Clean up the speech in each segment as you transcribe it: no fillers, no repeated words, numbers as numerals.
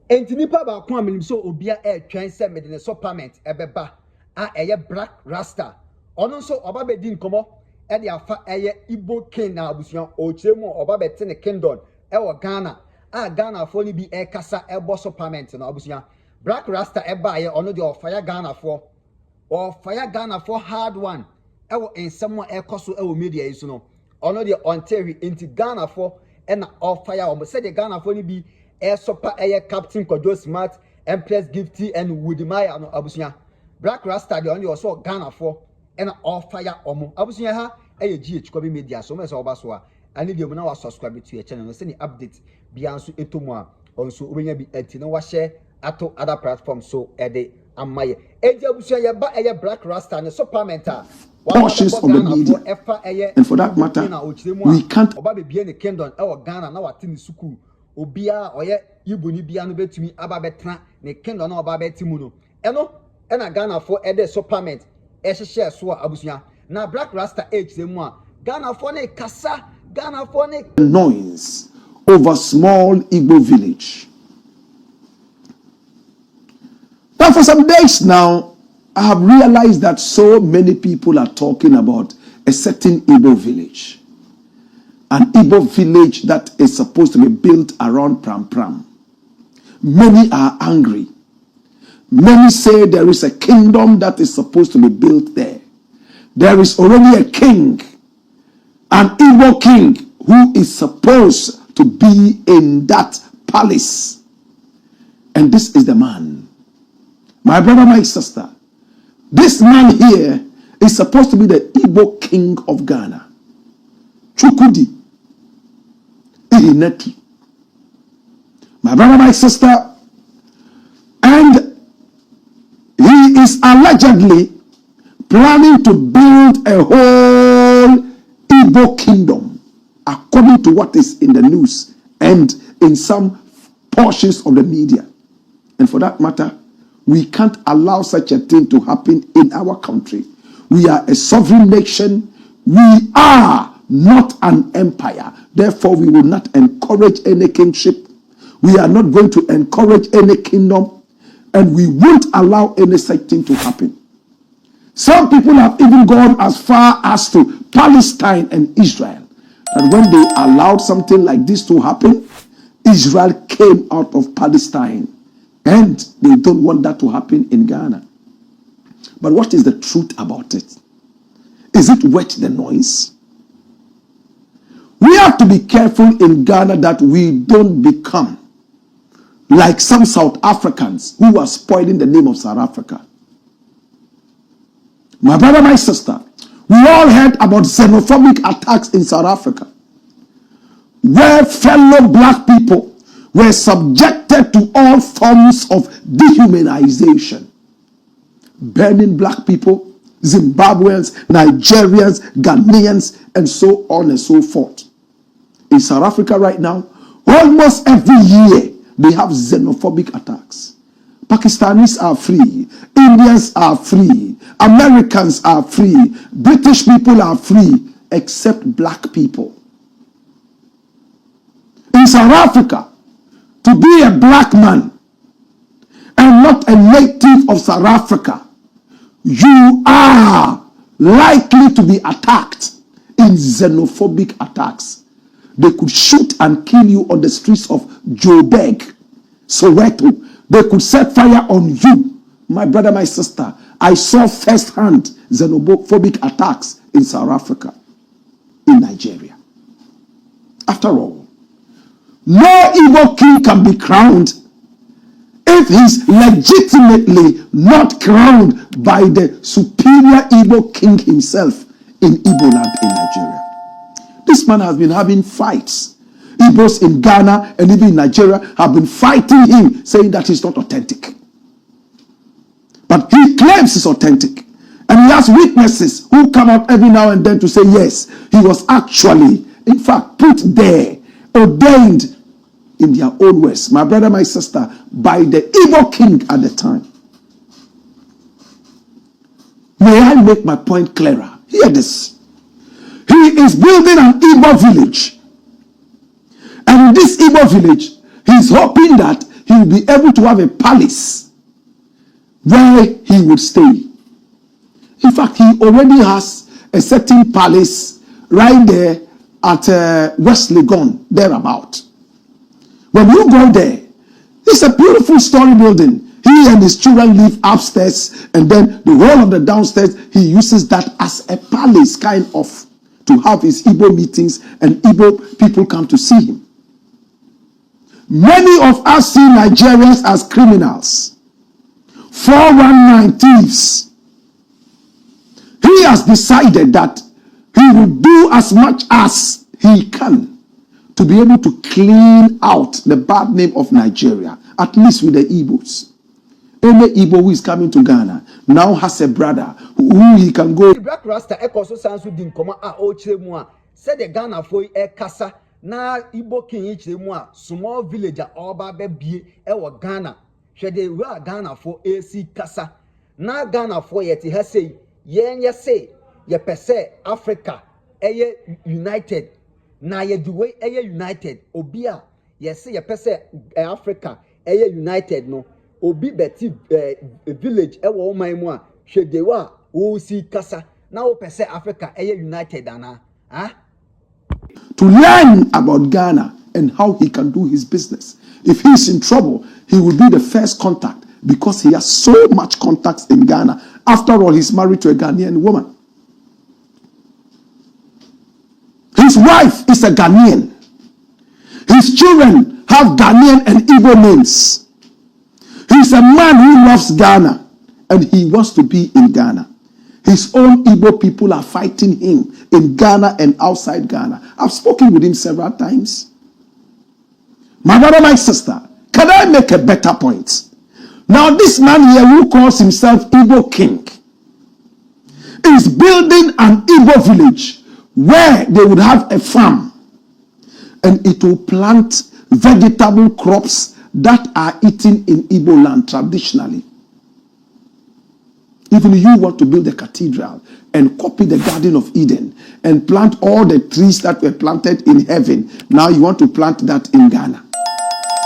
enti nipa ba ko aminim so obia twen se mede ne supplement ebeba a eye Blakk Rasta ono nso oba be di nkomo e de afa eye Igbo king na abusuan o chiremu oba be te ne kingdom e wo Ghana a Ghana fo ni bi e kasa ebo supplement na abusuan Blakk Rasta eba ye ono de ofaya Ghana fo hard one e wo ensem a ekoso e wo media yi so no ono de onteri enti Ghana fo e na ofaya o se de Ghana fo ni bi e sopa eye Captain Kojo Smart Empress Gifty and Woodmaya no abusuan Blakk Rasta de only also Ghana for and all fire omo abusuan ha eye GH Kobe media so me so oba so a ani de mo na wa subscribe to your channel no say ni update bia nso etomu a onso obenya bi enti no wa share ato other platforms so e de amaye eji abusuan ye ba eye Blakk Rasta ne supplement a portions of the media, and for that matter, we can't. Oba be bia ne kingdom e wo Ghana na wate ni school obia oye Igbo ni bia no betumi aba betra ne kingdom na oba betimu no eno na Ghana for ede supplement e share so abusuan na Blakk Rasta age dem a Ghana for ne kasa Ghana for ne noise over small Igbo village. Now for some days now I have realized that so many people are talking about a certain Igbo village. An Igbo village that is supposed to be built around Pram Pram. Many are angry. Many say there is a kingdom that is supposed to be built there. There is already a king, an Igbo king, who is supposed to be in that palace. And this is the man. My brother, my sister, this man here is supposed to be the Igbo king of Ghana. Chukudi. Ihineti. My brother, my sister, and he is allegedly planning to build a whole Igbo kingdom, according to what is in the news and in some portions of the media. And for that matter, we can't allow such a thing to happen in our country. We are a sovereign nation. We are not an empire. Therefore, we will not encourage any kingship. We are not going to encourage any kingdom. And we won't allow any such thing to happen. Some people have even gone as far as to Palestine and Israel. And when they allowed something like this to happen, Israel came out of Palestine. And they don't want that to happen in Ghana. But what is the truth about it? Is it worth the noise? We have to be careful in Ghana that we don't become like some South Africans who are spoiling the name of South Africa. My brother, my sister, we all heard about xenophobic attacks in South Africa, where fellow black people were subjected to all forms of dehumanization. Burning black people, Zimbabweans, Nigerians, Ghanaians, and so on and so forth. In South Africa right now, almost every year, they have xenophobic attacks. Pakistanis are free. Indians are free. Americans are free. British people are free, except black people. In South Africa, to be a black man and not a native of South Africa, you are likely to be attacked in xenophobic attacks. They could shoot and kill you on the streets of Joburg, Soweto. They could set fire on you. My brother, my sister, I saw first-hand xenophobic attacks in South Africa, in Nigeria. After all, no Igbo king can be crowned if he's legitimately not crowned by the superior Igbo king himself in Igbo land in Nigeria. This man has been having fights. Igbos in Ghana and even in Nigeria have been fighting him, saying that he's not authentic. But he claims he's authentic. And he has witnesses who come out every now and then to say, yes, he was actually, in fact, put there, ordained in their own words, my brother, my sister, by the Igbo king at the time. May I make my point clearer? Hear this. He is building an Igbo village. And in this Igbo village, he's hoping that he he will be able to have a palace where he would stay. In fact, he already has a certain palace right there at West Legon, thereabout. When you go there, it's a beautiful story building. He and his children live upstairs, and then the whole of the downstairs, he uses that as a palace, kind of, to have his Igbo meetings, and Igbo people come to see him. Many of us see Nigerians as criminals, 419 thieves. He has decided that he will do as much as he can to be able to clean out the bad name of Nigeria, at least with the Igbos. Any Igbo who is coming to Ghana now has a brother who he can go. Blakk Rasta ekoso sansu din koma a o chire mu a said the Ghana foi kasa na Igbo king chire mu a small villager oba be bie e wo Ghana hwe de we Ghana fo AC kasa na Ghana fo yeti ha sei yenye sei ye pese Africa eye united na ye duwe eye united obi a ye se ye pese Africa eye united no obi beti village ewo oman mu a hwedewa wo si kasa na wo pese Africa eye united ana to learn about Ghana and how he can do his business. If he's in trouble, he will be the first contact because he has so much contacts in Ghana. After all, he's married to a Ghanaian woman. His wife is a Ghanaian. His children have Ghanaian and Igbo names. He's a man who loves Ghana and he wants to be in Ghana. His own Igbo people are fighting him in Ghana and outside Ghana. I've spoken with him several times. My brother, my sister, can I make a better point? Now this man here who calls himself Igbo King is building an Igbo village where they would have a farm and it will plant vegetable crops that are eaten in Igbo land traditionally. Even you want to build a cathedral and copy the Garden of Eden and plant all the trees that were planted in heaven. Now you want to plant that in Ghana.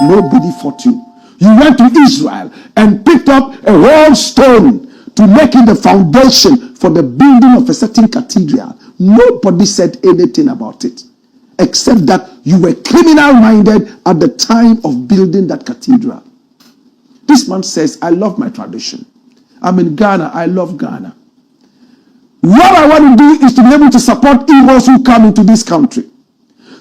Nobody fought you. You went to Israel and picked up a whole stone to make it the foundation for the building of a certain cathedral. Nobody said anything about it, except that you were criminal-minded at the time of building that cathedral. This man says, I love my tradition. I'm in Ghana. I love Ghana. What I want to do is to be able to support Igbos who come into this country.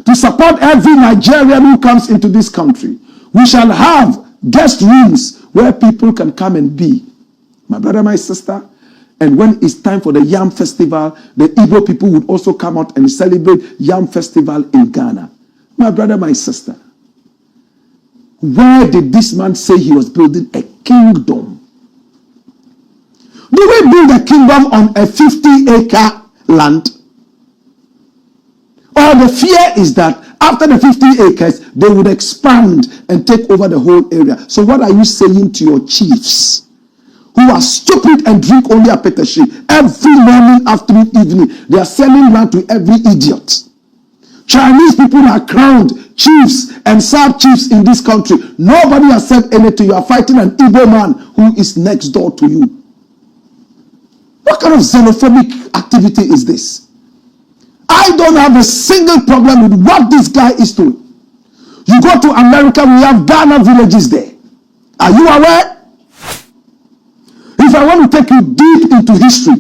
To support every Nigerian who comes into this country. We shall have guest rooms where people can come and be. My brother, my sister. And when it's time for the Yam Festival, the Igbo people would also come out and celebrate Yam Festival in Ghana. My brother, my sister. Where did this man say he was building a kingdom? Do we build a kingdom on a 50-acre land? Or the fear is that after the 50 acres, they would expand and take over the whole area. So what are you saying to your chiefs who are stupid and drink only apetashi every morning, afternoon, evening? They are selling land to every idiot. Chinese people are crowned chiefs and sub-chiefs in this country. Nobody has said anything. You are fighting an Igbo man who is next door to you. What kind of xenophobic activity is this? I don't have a single problem with what this guy is doing. You go to America, we have Ghana villages there. Are you aware? If I want to take you deep into history,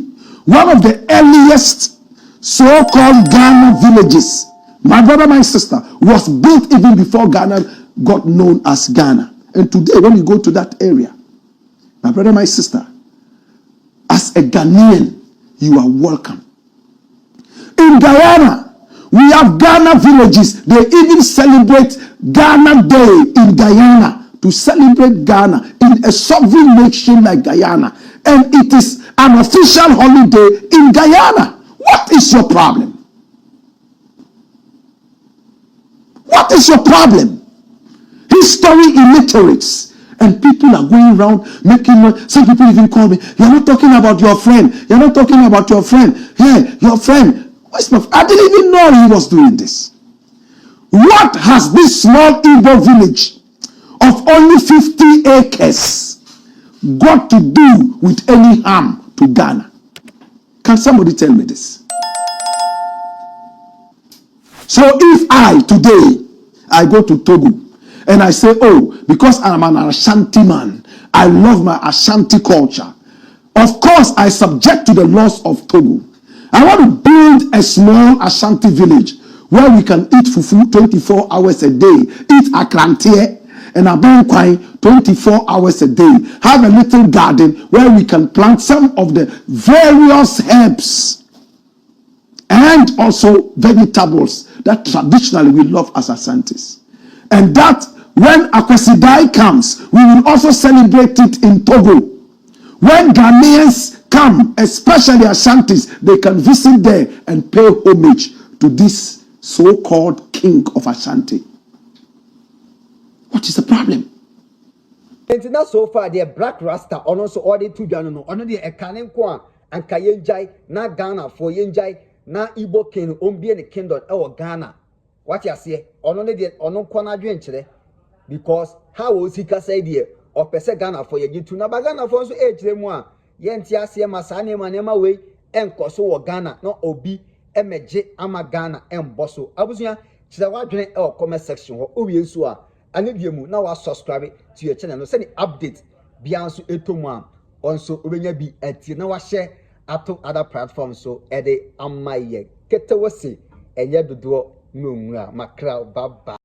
one of the earliest so-called Ghana villages, my brother, my sister, was built even before Ghana got known as Ghana. And today, when you go to that area, my brother, my sister, as a Ghanaian, you are welcome. In Guyana, we have Ghana villages. They even celebrate Ghana Day in Guyana to celebrate Ghana in a sovereign nation like Guyana. And it is an official holiday in Guyana. What is your problem? What is your problem? History illiterates. And people are going around making noise. Some people even call me, you're not talking about your friend. You're not talking about your friend. Yeah, your friend. I didn't even know he was doing this. What has this small Igbo village of only 50 acres got to do with any harm to Ghana? Can somebody tell me this? So if I today, I go to Togo and I say, oh, because I'm an Ashanti man, I love my Ashanti culture. Of course, I subject to the laws of Togo. I want to build a small Ashanti village where we can eat fufu 24 hours a day, eat akrantie and abankwai 24 hours a day, have a little garden where we can plant some of the various herbs and also vegetables that traditionally we love as Asantis. And that when Akwasidai comes, we will also celebrate it in Togo. When Ghanaians come, especially Ashantis, they can visit there and pay homage to this so-called king of Ashanti. What is the problem? And now so far, the Blakk Rasta, and also all the two Jano, on the Ekanem Kwan, and Kayenjai, na Ghana, for Yenjai, na Igbo king, Umbi and the kingdom, or Ghana. What you say, on only the Onon Kwana Drench, because how was he can say, dear, or Pesa Ghana for you to Nabagana for so age them one. Yentia see Masani Manema way, and Koso Ghana, no Obi, MJ, Ama Ghana, and Bosso. I was here, Chizawa or comment section, or Ubiusua. I need you now subscribe to your channel. Send update beyond etomwa also ubenya bi ati na wa share ato other platforms so ede amaye ketewose enye dodo no nwura makra baba.